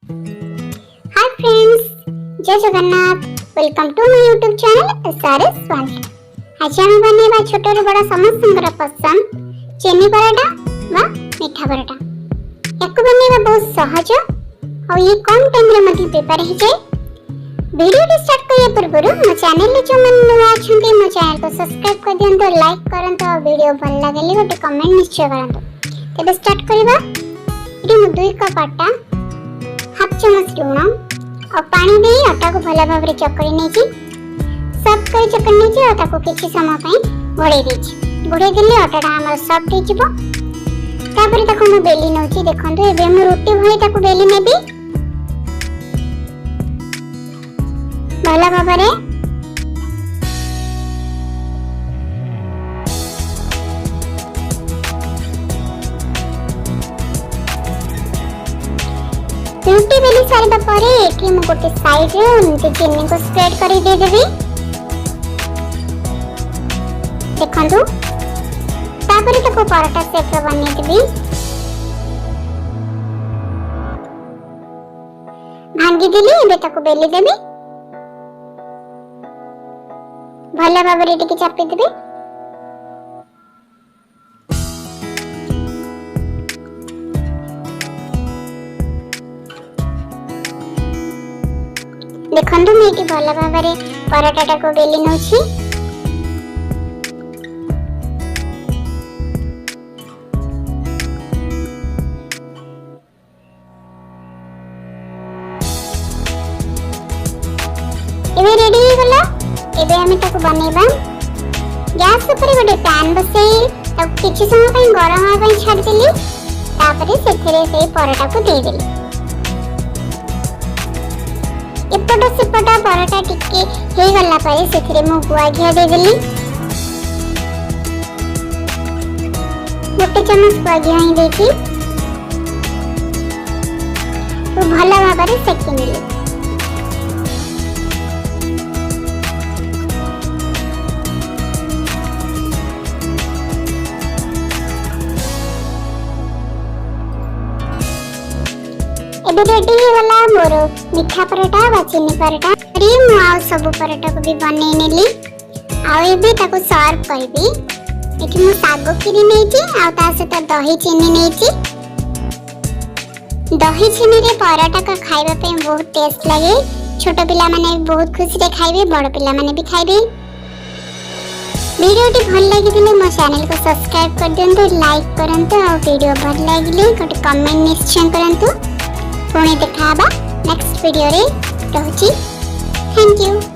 हाय friends, जय Jagannath. Welcome to my YouTube channel SRS one. आज हम बनेबा छोट रो बड़ा समस्तंकर पसंद चेनी पराठा वा मीठा पराठा। याको बनेबा बहुत सहज और ये कम टाइम रे मध्य प्रिपेयर हो जाए। वीडियो को स्टार्ट करने पूर्व मो चैनल ले जो मन नया अछंती मो चैनल को सब्सक्राइब कर दियंतो, लाइक करंतो और वीडियो भल लागले गोटे कमेंट निश्चय करंतो। तबे स्टार्ट करबा। इडी मु 2 कप आटा, हाफ चम्मच लूण और पानी दे आटा को भला भाव रे चकरी नै छी। सब कर चकरी नै छी और ताको किछि समय पई घोड़े दै छी। घोड़े देले आटाटा हमर सॉफ्ट हो जिवो। तापर ताको मु बेली नौ छी। देखंतु एबे मु रोटी भई ताको बेली नेबी भला भाव रे। रोटी बेली सारिबा परे एठी मु गोटे साइड रे उनते चीनी को स्प्रेड करी दे देबी। देखंतु तापर ताको पराठा शेप रे बनै देबी। भांगी देली एबे ताको बेली देबी। भला भाव रे टिके चापी देबी। देखंतु मैं एटी भला भाव रे पराठाटा को बेली नौ छी। एबे रेडी हो गला। एबे हमें ताको बनेबा। गैस ऊपर गोटे पैन बसई ताको किछि समय पई गरम होय पई छाड़ देली। तापरे सेथरे से पराठा को दे देली। एपटा सेपटा पराठा टिके हे गला परे सेथरे मु गुआ घिया दे देली। गोटे चम्मच गुआ घिया ही देती तो भला भाव रे सेकी नेली। एबे रेडी हो गला मोर मीठा पराठा वा चीनी पराठा। मु आ सब पराठा को भी बनै नेली। आ एबे ताको सर्व करबी। एठी मु सागो खीरी नेची आ ता सहित दही चीनी नेची। दही चीनी रे पराठा का खाइबा पे बहुत टेस्ट लागे। छोट पिला माने बहुत खुशी रे खाइबे, बड़ पिला माने भी खाइबे। वीडियो टी भल लागी दिले मो चैनल को सब्सक्राइब कर दियंतो, लाइक करंतो और वीडियो भल लागिले गोटे कमेंट निश्चय करंतो। पुणे देखा नेक्स्ट वीडियो रे रहूची। Thank you.